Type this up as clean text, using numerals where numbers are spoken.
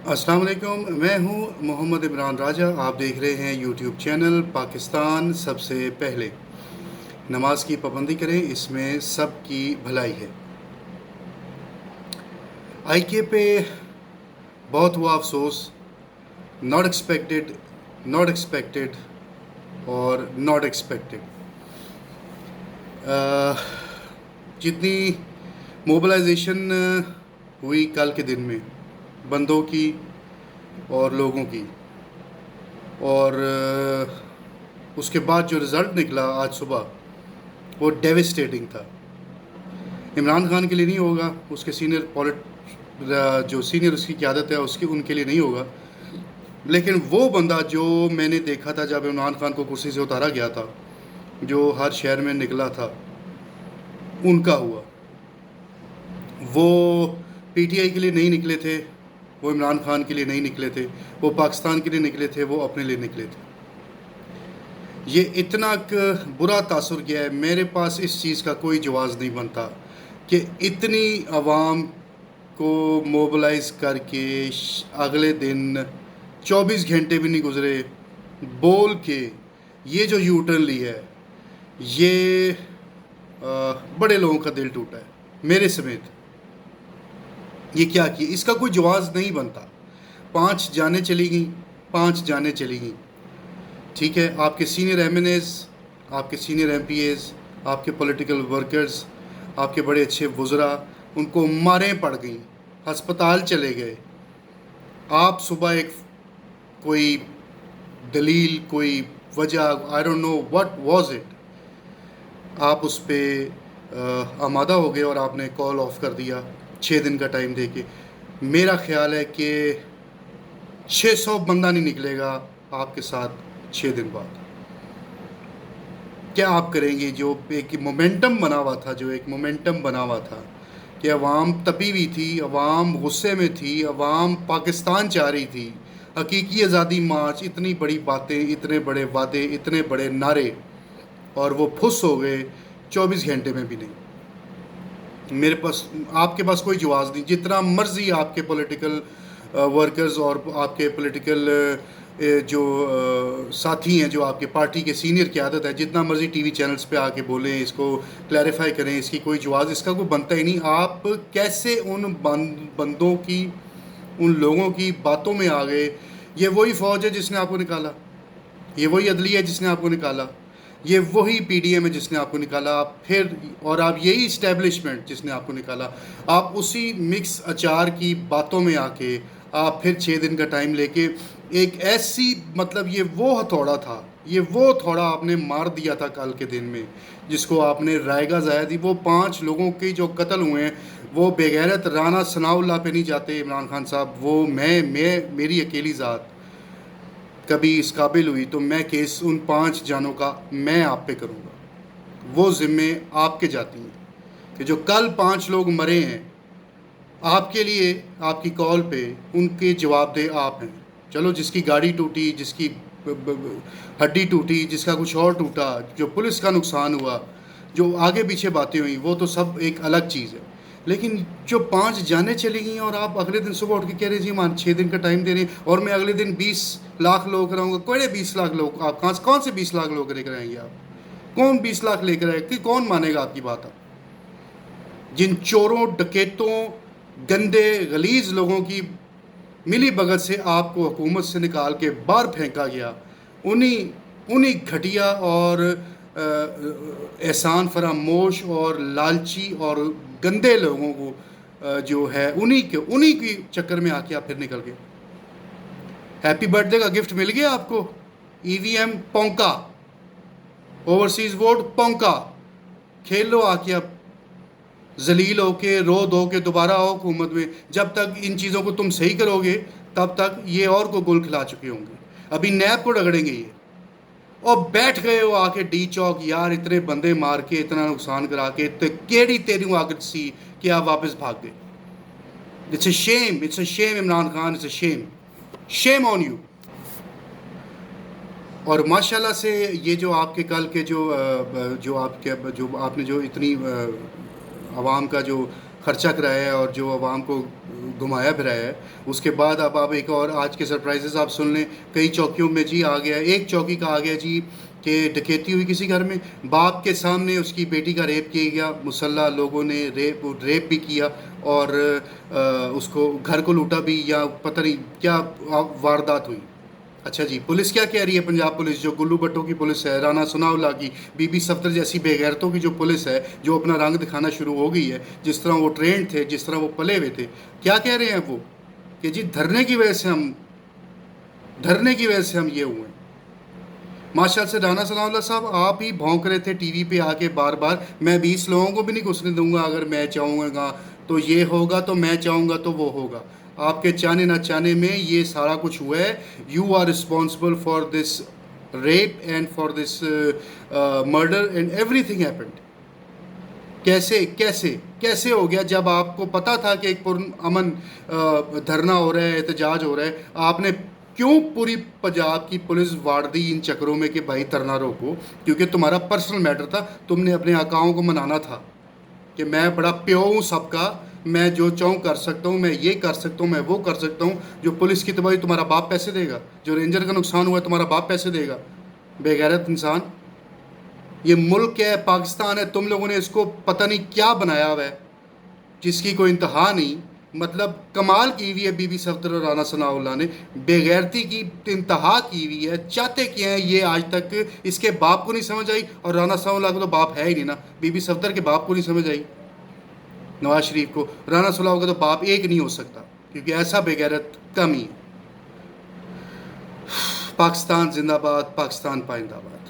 अस्सलाम वालेकुम। मैं हूं मोहम्मद इमरान राजा। आप देख रहे हैं यूट्यूब चैनल पाकिस्तान सबसे पहले। नमाज की पाबंदी करें, इसमें सब की भलाई है। आईके पे बहुत हुआ अफसोस। नॉट एक्सपेक्टेड और नॉट एक्सपेक्टेड। जितनी मोबिलाइजेशन हुई कल के दिन में बंदों की और लोगों की, और उसके बाद जो रिज़ल्ट निकला आज सुबह वो डेविस्टेटिंग था। इमरान खान के लिए नहीं होगा, उसके जो सीनियर उसकी क़यादत है उसकी उनके लिए नहीं होगा, लेकिन वो बंदा जो मैंने देखा था जब इमरान खान को कुर्सी से उतारा गया था, जो हर शहर में निकला था, उनका हुआ। वो पीटीआई के लिए नहीं निकले थे, वो इमरान खान के लिए नहीं निकले थे, वो पाकिस्तान के लिए निकले थे, वो अपने लिए निकले थे। ये इतना बुरा तासुर गया है, मेरे पास इस चीज़ का कोई जवाब नहीं बनता कि इतनी आवाम को मोबिलाइज़ करके अगले दिन 24 घंटे भी नहीं गुज़रे बोल के ये जो यू टर्न ली है, ये बड़े लोगों का दिल टूटा है, मेरे समेत। ये क्या किया, इसका कोई जवाब नहीं बनता। 5 जानें चली गई, 5 जानें चली गई। ठीक है, आपके सीनियर एमएनएस, आपके सीनियर एमपीएस, आपके पॉलिटिकल वर्कर्स, आपके बड़े अच्छे वज़रा, उनको मारें पड़ गई, हस्पताल चले गए। आप सुबह एक कोई दलील, कोई वजह, I don't know what was it, आप उस पर आमादा हो गए और आपने कॉल ऑफ कर दिया 6 दिन का टाइम दे के। मेरा ख्याल है कि 600 बंदा नहीं निकलेगा आपके साथ 6 दिन बाद। क्या आप करेंगे? जो एक मोमेंटम बना हुआ था, कि अवाम तपी हुई थी, अवाम गुस्से में थी, अवाम पाकिस्तान चाह रही थी, हकीकी आज़ादी मार्च, इतनी बड़ी बातें, इतने बड़े वादे, इतने बड़े नारे, और वो फुस हो गए 24 घंटे में भी नहीं। आपके पास कोई जवाब नहीं। जितना मर्जी आपके पॉलिटिकल वर्कर्स और आपके पॉलिटिकल जो साथी हैं, जो आपके पार्टी के सीनियर क़यादत है, जितना मर्जी टीवी चैनल्स पे आके बोलें, इसको क्लैरिफाई करें, इसकी कोई जवाब, इसका कोई बनता ही नहीं। आप कैसे उन बंदों की, उन लोगों की बातों में आ गए? ये वही फ़ौज है जिसने आपको निकाला, ये वही अदलिया है जिसने आपको निकाला, ये वही पीडीएम है जिसने आपको निकाला, आप फिर, और आप यही इस्टेब्लिशमेंट जिसने आपको निकाला। आप उसी मिक्स अचार की बातों में आके आप फिर 6 दिन का टाइम लेके एक ऐसी, मतलब ये वो हथौड़ा था, ये वो हथौड़ा आपने मार दिया था कल के दिन में, जिसको आपने रायगा ज़ाया दी। वो 5 लोगों के जो कत्ल हुए हैं, वो बेगैरत राना सनाउल्लाह पे नहीं जाते इमरान खान साहब। वो मेरी अकेली ज़ात कभी इस काबिल हुई तो मैं केस उन 5 जानों का मैं आप पे करूँगा। वो ज़िम्मे आपके जाती हैं कि जो कल 5 लोग मरे हैं, आपके लिए, आपकी कॉल पे उनके जवाबदेह आप हैं। चलो, जिसकी गाड़ी टूटी, जिसकी हड्डी टूटी, जिसका कुछ और टूटा, जो पुलिस का नुकसान हुआ, जो आगे पीछे बातें हुई, वो तो सब एक अलग चीज़ है। लेकिन जो 5 जानें चली गई और आप अगले दिन सुबह उठ के कह रहे जी हम 6 दिन का टाइम दे रहे हैं और मैं अगले दिन 20 लाख लोग कराऊंगा। कोई 20 लाख लोग आप कौन से 20 लाख लोग लेकर आएंगे? आप कौन 20 लाख लेकर आए कि कौन मानेगा आपकी बात? जिन चोरों, डकैतों, गंदे गलीज लोगों की मिली भगत से आपको हुकूमत से निकाल के बाहर फेंका गया, उन्हीं घटिया और एहसान फरामोश और लालची और गंदे लोगों को जो है उन्हीं के चक्कर में आके आप फिर निकल गए। हैप्पी बर्थडे का गिफ्ट मिल गया आपको, ईवीएम पौंका, ओवरसीज़ वोट पौंका, खेल लो आके आप, जलील होके, रो धो के दोबारा आओ हुकूमत में। जब तक इन चीज़ों को तुम सही करोगे तब तक ये और को गुल खिला चुके होंगे। अभी नैब को रगड़ेंगे ये, और बैठ गए हो आके डी चौक। यार इतने बंदे मार के, इतना नुकसान करा के, तो केड़ी तेरी आगत सी कि आप वापस भाग गए। It's a shame Imran Khan, it's a shame on you. और माशाल्लाह से ये जो आपके कल के जो आपने जो इतनी आवाम का जो खर्चा कराया है और जो आवाम को گھمایا پھرایا ہے. اس کے بعد اب آپ ایک اور آج کے سرپرائزز آپ سن لیں. کئی چوکیوں میں جی آ گیا, ایک چوکی کا آ گیا جی کہ ڈکیتی ہوئی کسی گھر میں, باپ کے سامنے اس کی بیٹی کا ریپ کیا گیا, مسلح لوگوں نے ریپ بھی کیا اور اس کو گھر کو لوٹا بھی, یا پتہ نہیں کیا واردات ہوئی. اچھا جی, پولیس کیا کہہ رہی ہے؟ پنجاب پولیس جو گلو بٹوں کی پولیس ہے, رانا ثناءاللہ کی, بی بی صفدر جیسی بے غیرتوں کی جو پولیس ہے, جو اپنا رنگ دکھانا شروع ہو گئی ہے, جس طرح وہ ٹرینڈ تھے, جس طرح وہ پلے ہوئے تھے, کیا کہہ رہے ہیں وہ کہ جی دھرنے کی وجہ سے ہم یہ ہوئے. ماشاء اللہ سے رانا ثناءاللہ صاحب آپ ہی بھونک رہے تھے ٹی وی پہ آ کے بار بار, میں 20 لوگوں کو بھی نہیں گھسنے دوں گا, اگر میں چاہوں گا تو یہ ہوگا, تو میں چاہوں گا تو وہ ہوگا. آپ کے چاہنے نہ چاہنے میں یہ سارا کچھ ہوا ہے. You are responsible for this rape and for this murder and everything happened. کیسے ہو گیا جب آپ کو پتا تھا کہ ایک پرامن دھرنا ہو رہا ہے, احتجاج ہو رہا ہے, آپ نے کیوں پوری پنجاب کی پولیس واڑ دی ان چکروں میں کہ بھائی دھرنا روکو؟ کیونکہ تمہارا پرسنل میٹر تھا, تم نے اپنے آقاؤں کو منانا تھا کہ میں بڑا پیو ہوں سب کا, میں جو چاہوں کر سکتا ہوں, میں یہ کر سکتا ہوں, میں وہ کر سکتا ہوں. جو پولیس کی تباہی تمہارا باپ پیسے دے گا, جو رینجر کا نقصان ہوا ہے تمہارا باپ پیسے دے گا. بے غیرت انسان. یہ ملک ہے, پاکستان ہے, تم لوگوں نے اس کو پتہ نہیں کیا بنایا ہوا ہے جس کی کوئی انتہا نہیں. مطلب کمال کی ہوئی ہے بی بی صفدر اور رانا ثناءاللہ نے, بے غیرتی کی انتہا کی ہوئی ہے. چاہتے کیا ہیں یہ آج تک اس کے باپ کو نہیں سمجھ آئی, اور رانا ثناءاللہ کو تو باپ ہے ہی نہیں نا. بی بی صفدر کے باپ کو نہیں سمجھ آئی, نواز شریف کو. رانا ثناءاللہ کا تو باپ ایک نہیں ہو سکتا, کیونکہ ایسا بے غیرت کم ہی ہے. پاکستان زندہ باد, پاکستان پائندہ باد.